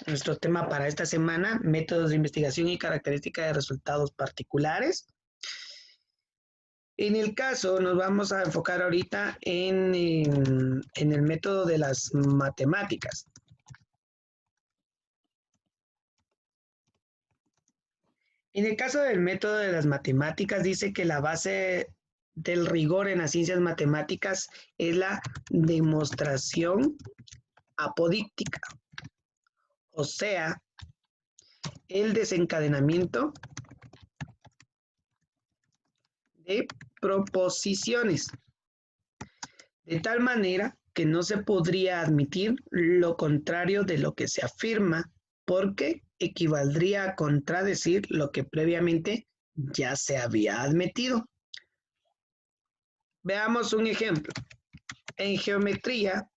Nuestro tema para esta semana, métodos de investigación y características de resultados particulares. En el caso, nos vamos a enfocar ahorita en el método de las matemáticas. En el caso del método de las matemáticas, dice que la base del rigor en las ciencias matemáticas es la demostración apodíctica, o sea, el desencadenamiento de proposiciones, de tal manera que no se podría admitir lo contrario de lo que se afirma, porque equivaldría a contradecir lo que previamente ya se había admitido. Veamos un ejemplo. En geometría,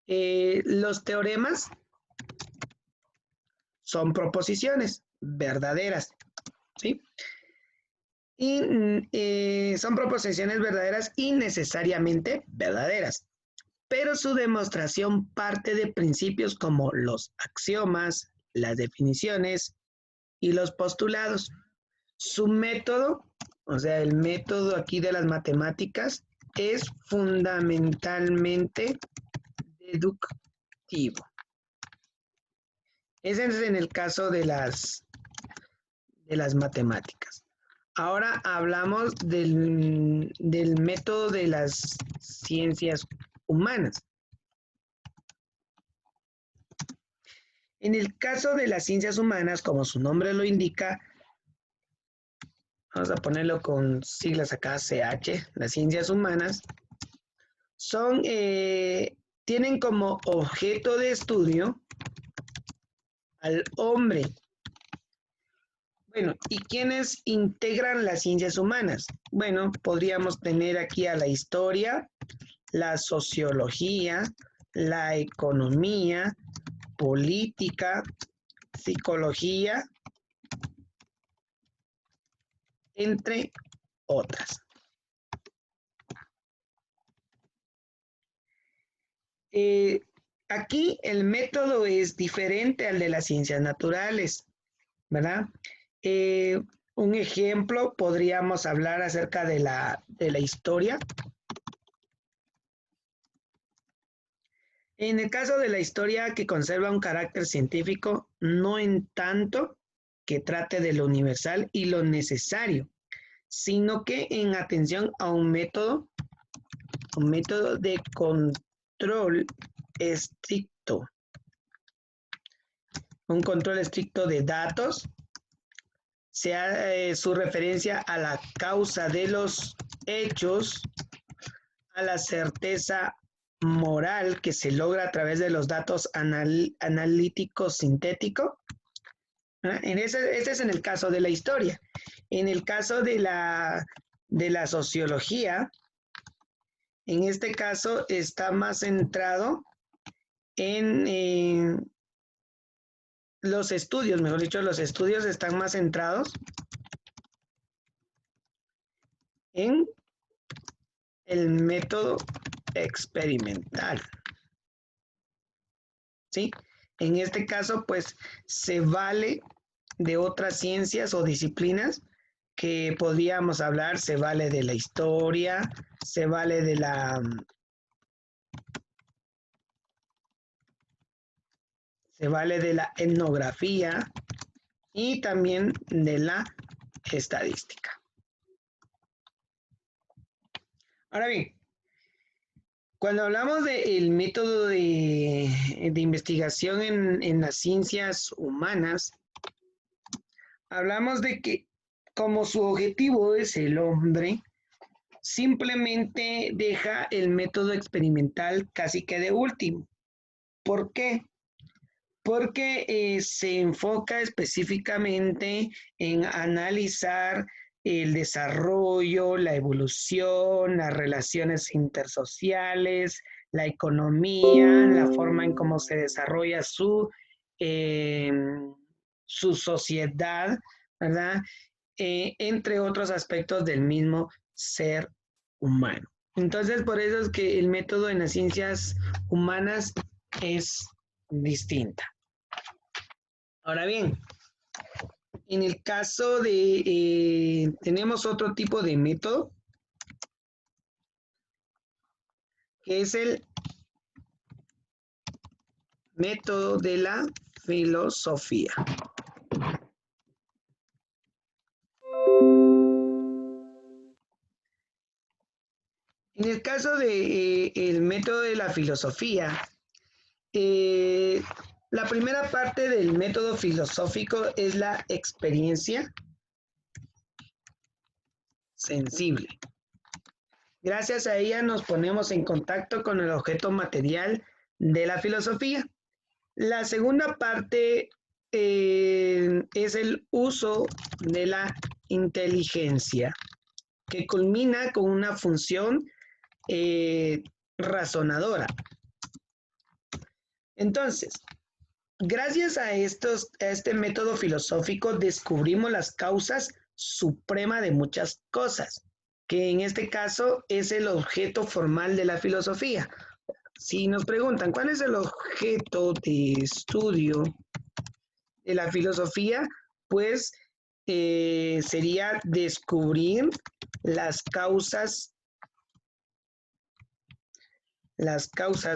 los teoremas son proposiciones verdaderas, ¿sí? Y son proposiciones verdaderas y necesariamente verdaderas, pero su demostración parte de principios como los axiomas, las definiciones y los postulados. Su método, o sea, el método aquí de las matemáticas, es fundamentalmente deductivo. Ese es en el caso de las matemáticas. Ahora hablamos del método de las ciencias humanas. En el caso de las ciencias humanas, como su nombre lo indica, vamos a ponerlo con siglas acá, CH, las ciencias humanas, tienen como objeto de estudio al hombre. Bueno, ¿y quiénes integran las ciencias humanas? Bueno, podríamos tener aquí a la historia, la sociología, la economía, política, psicología, entre otras. Aquí el método es diferente al de las ciencias naturales, ¿verdad? Un ejemplo, podríamos hablar acerca de la historia. En el caso de la historia que conserva un carácter científico, no en tanto que trate de lo universal y lo necesario, sino que en atención a un método de control estricto, un control estricto de datos, sea su referencia a la causa de los hechos, a la certeza moral que se logra a través de los datos analíticos sintéticos. Este es en el caso de la historia. En el caso de la sociología, en este caso está más centrado en los estudios, mejor dicho, los estudios están más centrados en el método experimental. ¿Sí? En este caso, pues, se vale de otras ciencias o disciplinas que podríamos hablar, se vale de la historia, se vale de la etnografía y también de la estadística. Ahora bien, cuando hablamos del método de investigación en las ciencias humanas, hablamos de que como su objetivo es el hombre, simplemente deja el método experimental casi que de último. ¿Por qué? Porque se enfoca específicamente en analizar el desarrollo, la evolución, las relaciones intersociales, la economía, la forma en cómo se desarrolla su sociedad, ¿verdad? Entre otros aspectos del mismo ser humano. Entonces, por eso es que el método en las ciencias humanas es distinta. Ahora bien, en el caso de, tenemos otro tipo de método, que es el método de la filosofía. En el caso de el método de la filosofía, la primera parte del método filosófico es la experiencia sensible. Gracias a ella nos ponemos en contacto con el objeto material de la filosofía. La segunda parte es el uso de la inteligencia, que culmina con una función razonadora. Entonces, gracias a este método filosófico descubrimos las causas supremas de muchas cosas, que en este caso es el objeto formal de la filosofía. Si nos preguntan cuál es el objeto de estudio de la filosofía, pues sería descubrir las causas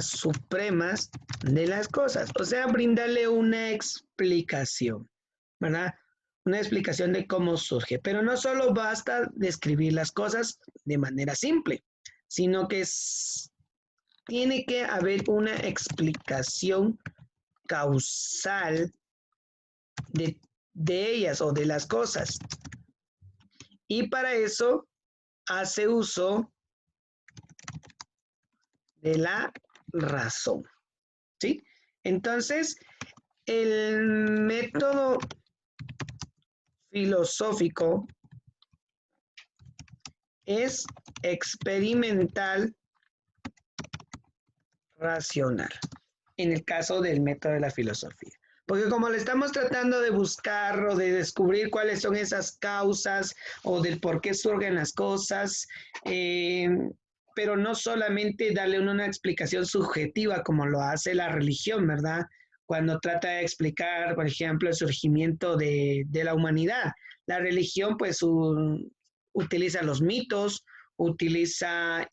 supremas de las cosas, o sea, brindarle una explicación, ¿verdad? Una explicación de cómo surge, pero no solo basta describir las cosas de manera simple, sino que tiene que haber una explicación causal de ellas o de las cosas. Y para eso hace uso de la razón, ¿sí? Entonces, el método filosófico es experimental racional, en el caso del método de la filosofía. Porque como le estamos tratando de buscar o de descubrir cuáles son esas causas o del por qué surgen las cosas, pero no solamente darle una explicación subjetiva como lo hace la religión, ¿verdad? Cuando trata de explicar, por ejemplo, el surgimiento de la humanidad. La religión pues utiliza los mitos, utiliza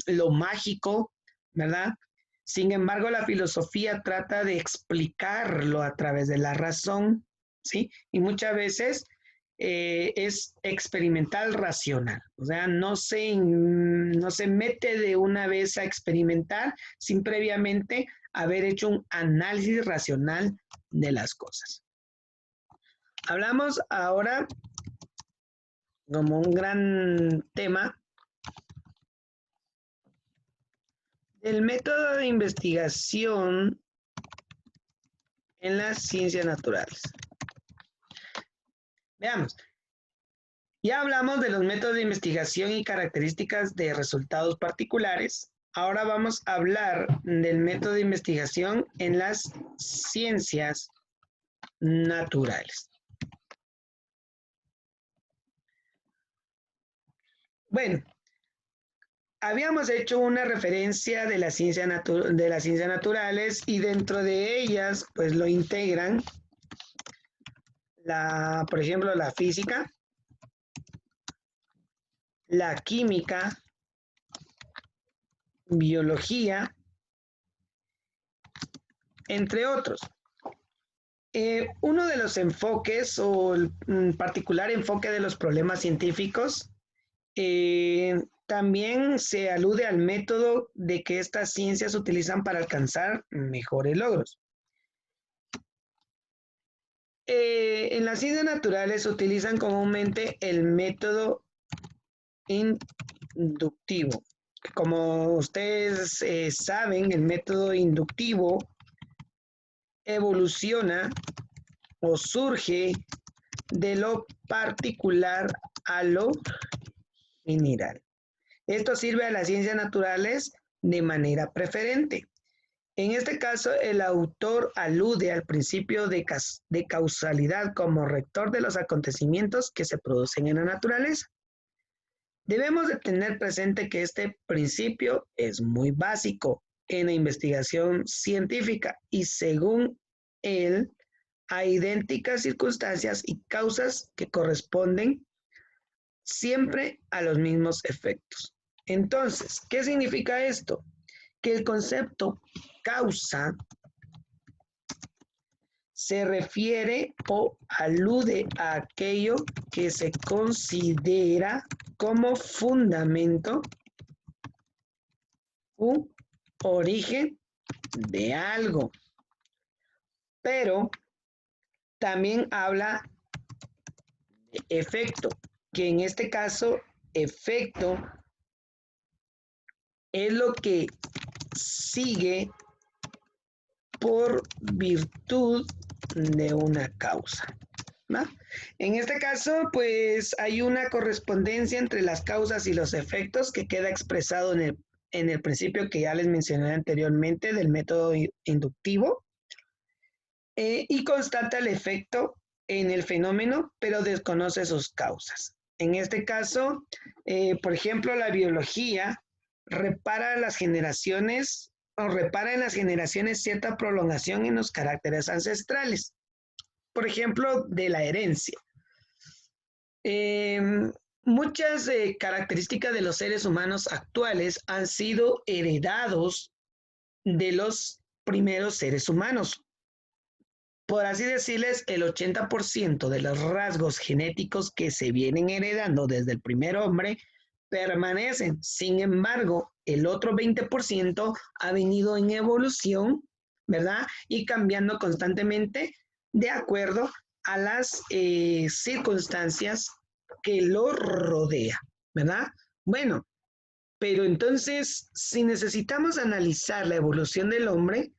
lo mágico, ¿verdad? Sin embargo, la filosofía trata de explicarlo a través de la razón, ¿sí? Y muchas veces es experimental racional, o sea, no se mete de una vez a experimentar sin previamente haber hecho un análisis racional de las cosas. Hablamos ahora como un gran tema del método de investigación en las ciencias naturales. Veamos, ya hablamos de los métodos de investigación y características de resultados particulares. Ahora vamos a hablar del método de investigación en las ciencias naturales. Bueno, habíamos hecho una referencia de las ciencias naturales y dentro de ellas pues lo integran por ejemplo, la física, la química, biología, entre otros. Uno de los enfoques o el particular enfoque de los problemas científicos también se alude al método de que estas ciencias se utilizan para alcanzar mejores logros. En las ciencias naturales se utilizan comúnmente el método inductivo. Como ustedes saben, el método inductivo evoluciona o surge de lo particular a lo general. Esto sirve a las ciencias naturales de manera preferente. En este caso, el autor alude al principio de causalidad como rector de los acontecimientos que se producen en la naturaleza. Debemos de tener presente que este principio es muy básico, en la investigación científica y según él hay idénticas circunstancias y causas que corresponden siempre a los mismos efectos. Entonces, ¿qué significa esto? Que el concepto causa se refiere o alude a aquello que se considera como fundamento u origen de algo, pero también habla de efecto, que en este caso efecto es lo que sigue por virtud de una causa, ¿no? En este caso, pues hay una correspondencia entre las causas y los efectos que queda expresado en el principio que ya les mencioné anteriormente del método inductivo, y constata el efecto en el fenómeno, pero desconoce sus causas. En este caso, por ejemplo, la biología repara las generaciones o repara en las generaciones cierta prolongación en los caracteres ancestrales, por ejemplo, de la herencia. Muchas características de los seres humanos actuales han sido heredados de los primeros seres humanos. Por así decirles, el 80% de los rasgos genéticos que se vienen heredando desde el primer hombre permanecen. Sin embargo, el otro 20% ha venido en evolución, ¿verdad? Y cambiando constantemente de acuerdo a las circunstancias que lo rodea, ¿verdad? Bueno, pero entonces, si necesitamos analizar la evolución del hombre,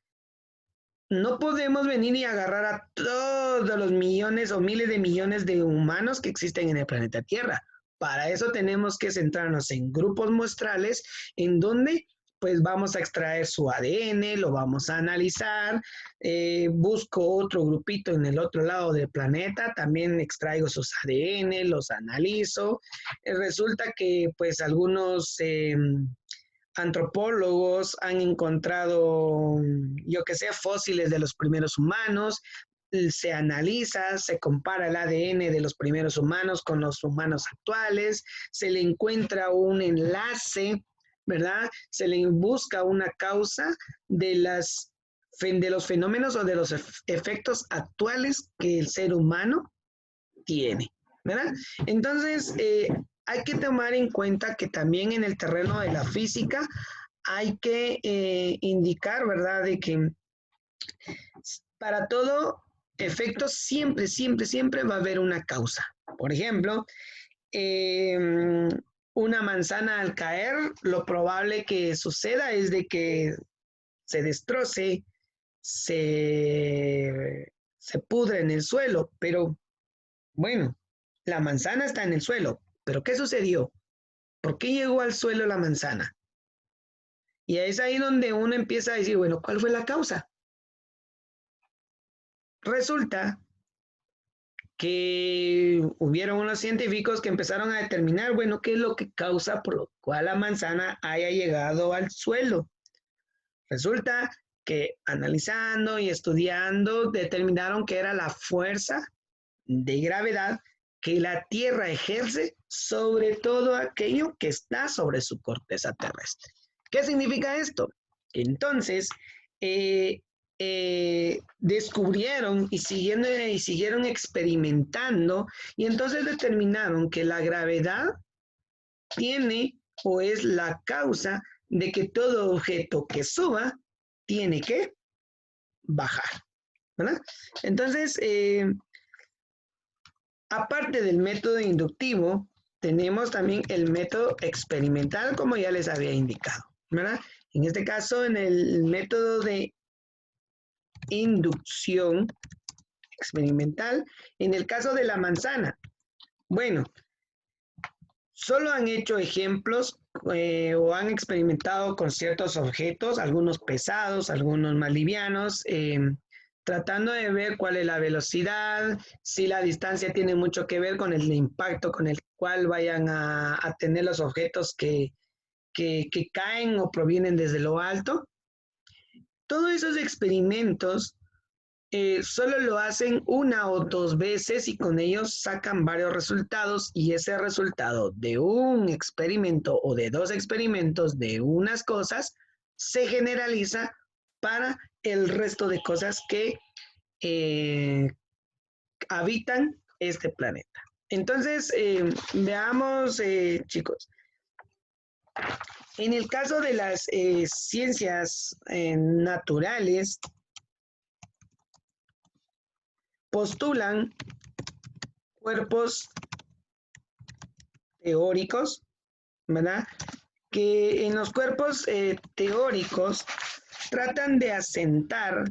no podemos venir y agarrar a todos los millones o miles de millones de humanos que existen en el planeta Tierra. Para eso tenemos que centrarnos en grupos muestrales en donde pues vamos a extraer su ADN, lo vamos a analizar, busco otro grupito en el otro lado del planeta, también extraigo sus ADN, los analizo. Resulta que pues algunos antropólogos han encontrado, yo que sé, fósiles de los primeros humanos, se analiza, se compara el ADN de los primeros humanos con los humanos actuales, se le encuentra un enlace, ¿verdad? Se le busca una causa de los fenómenos o de los efectos actuales que el ser humano tiene, ¿verdad? Entonces, hay que tomar en cuenta que también en el terreno de la física hay que indicar, ¿verdad?, de que para todo efecto siempre, siempre, siempre va a haber una causa. Por ejemplo, eh, una manzana al caer, lo probable que suceda es de que se destroce, se pudre en el suelo, pero bueno, la manzana está en el suelo, pero ¿qué sucedió? ¿Por qué llegó al suelo la manzana? Y es ahí donde uno empieza a decir, bueno, ¿cuál fue la causa? Resulta que hubieron unos científicos que empezaron a determinar, bueno, qué es lo que causa por lo cual la manzana haya llegado al suelo. Resulta que analizando y estudiando determinaron que era la fuerza de gravedad que la Tierra ejerce sobre todo aquello que está sobre su corteza terrestre. ¿Qué significa esto? Entonces, descubrieron y siguieron experimentando y entonces determinaron que la gravedad tiene o es la causa de que todo objeto que suba tiene que bajar, ¿verdad? Entonces, aparte del método inductivo, tenemos también el método experimental, como ya les había indicado, ¿verdad? En este caso, en el método de inducción experimental, en el caso de la manzana, bueno, solo han hecho ejemplos o han experimentado con ciertos objetos, algunos pesados, algunos más livianos, tratando de ver cuál es la velocidad, si la distancia tiene mucho que ver con el impacto con el cual vayan a tener los objetos que caen o provienen desde lo alto. Todos esos experimentos solo lo hacen una o dos veces y con ellos sacan varios resultados y ese resultado de un experimento o de dos experimentos de unas cosas se generaliza para el resto de cosas que eh, habitan este planeta. Entonces, veamos, chicos, en el caso de las ciencias naturales, postulan cuerpos teóricos, ¿verdad? Que en los cuerpos teóricos tratan de asentar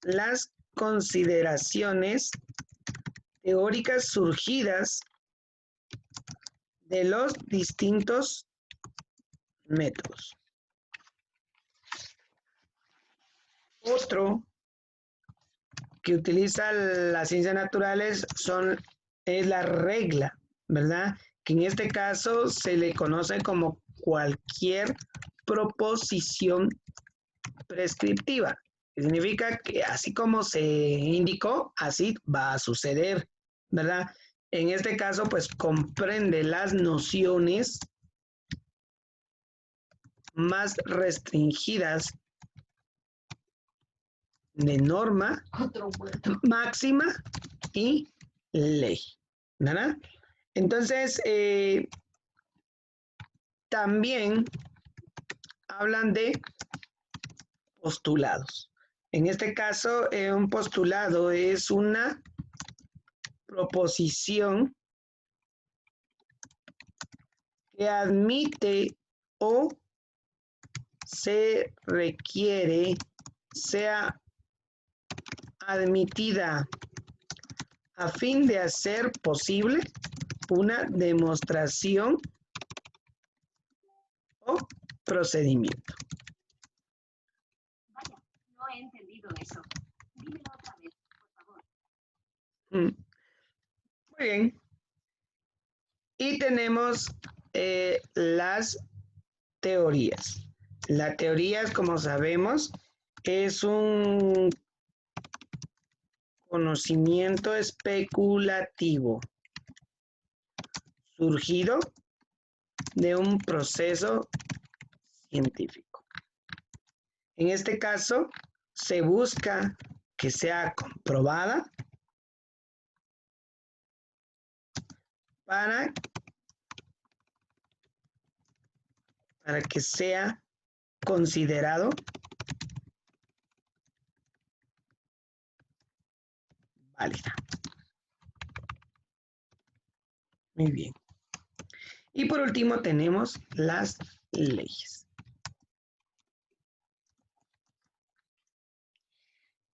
las consideraciones teóricas surgidas de los distintos métodos. Otro que utiliza las ciencias naturales es la regla, ¿verdad? Que en este caso se le conoce como cualquier proposición prescriptiva. Que significa que así como se indicó, así va a suceder, ¿verdad? En este caso, pues comprende las nociones más restringidas de norma, máxima y ley, ¿verdad? Entonces, también hablan de postulados. En este caso, un postulado es una proposición que admite o se requiere sea admitida a fin de hacer posible una demostración o procedimiento. Vaya, no he entendido eso. Dímelo otra vez, por favor. Muy bien. Y tenemos las teorías. La teoría, como sabemos, es un conocimiento especulativo surgido de un proceso científico. En este caso, se busca que sea comprobada para que sea considerado válida. Muy bien. Y por último tenemos las leyes.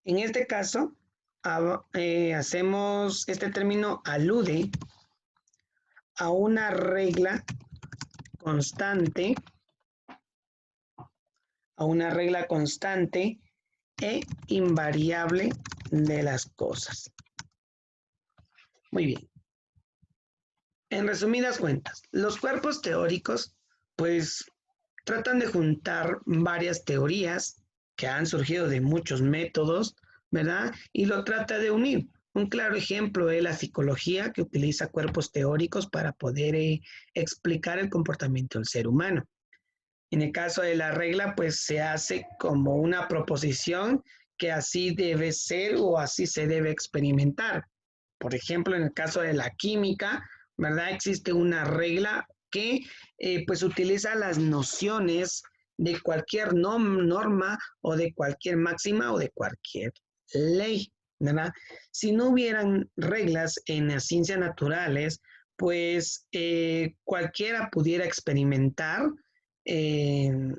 En este caso, hacemos, este término alude a una regla constante, e invariable de las cosas. Muy bien. En resumidas cuentas, los cuerpos teóricos, pues, tratan de juntar varias teorías que han surgido de muchos métodos, ¿verdad? Y lo trata de unir. Un claro ejemplo es la psicología, que utiliza cuerpos teóricos para poder explicar el comportamiento del ser humano. En el caso de la regla, pues se hace como una proposición que así debe ser o así se debe experimentar. Por ejemplo, en el caso de la química, ¿verdad? Existe una regla que pues utiliza las nociones de cualquier norma o de cualquier máxima o de cualquier ley, ¿verdad? Si no hubieran reglas en las ciencias naturales, pues cualquiera pudiera experimentar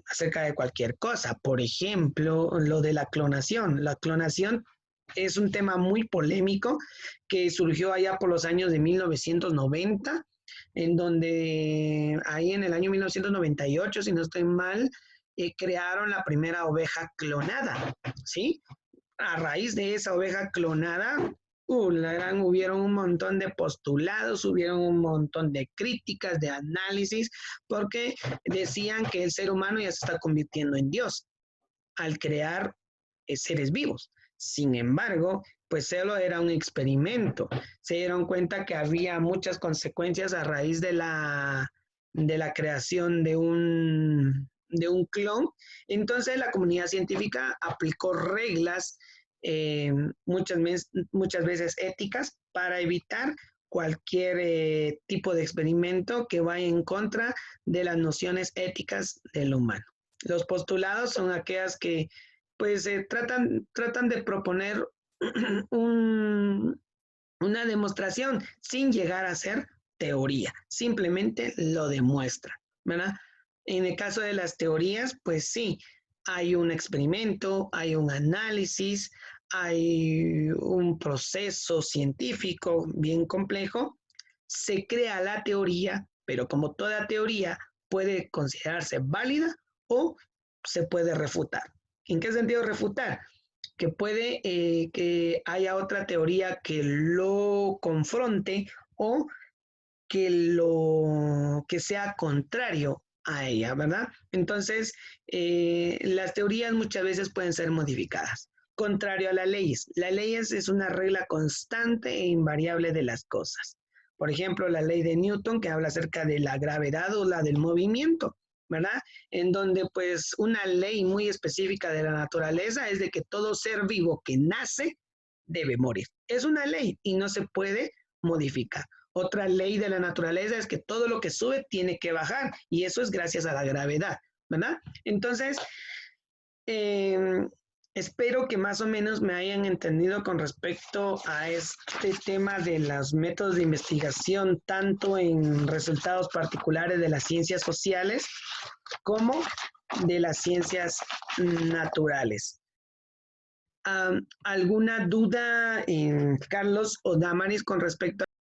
acerca de cualquier cosa. Por ejemplo, lo de la clonación. La clonación es un tema muy polémico que surgió allá por los años de 1990, en donde ahí en el año 1998, si no estoy mal, crearon la primera oveja clonada, ¿sí? A raíz de esa oveja clonada, hubieron un montón de postulados, hubieron un montón de críticas, de análisis, porque decían que el ser humano ya se está convirtiendo en Dios. al crear seres vivos. Sin embargo, pues solo era un experimento. Se dieron cuenta que había muchas consecuencias a raíz de la creación de un clon. Entonces la comunidad científica aplicó reglas muchas veces éticas para evitar cualquier tipo de experimento que vaya en contra de las nociones éticas del humano. Los postulados son aquellas que pues tratan de proponer una demostración sin llegar a ser teoría, simplemente lo demuestra, ¿verdad? En el caso de las teorías, pues sí, hay un experimento, hay un análisis, hay un proceso científico bien complejo, se crea la teoría, pero como toda teoría puede considerarse válida o se puede refutar. ¿En qué sentido refutar? Que puede que haya otra teoría que lo confronte o que sea contrario a ella, ¿verdad? Entonces, las teorías muchas veces pueden ser modificadas. Contrario a las leyes. Las leyes es una regla constante e invariable de las cosas. Por ejemplo, la ley de Newton que habla acerca de la gravedad o la del movimiento, ¿verdad? En donde pues una ley muy específica de la naturaleza es de que todo ser vivo que nace debe morir. Es una ley y no se puede modificar. Otra ley de la naturaleza es que todo lo que sube tiene que bajar y eso es gracias a la gravedad, ¿verdad? Entonces, espero que más o menos me hayan entendido con respecto a este tema de los métodos de investigación, tanto en resultados particulares de las ciencias sociales como de las ciencias naturales. ¿Alguna duda, Carlos o Damaris, con respecto a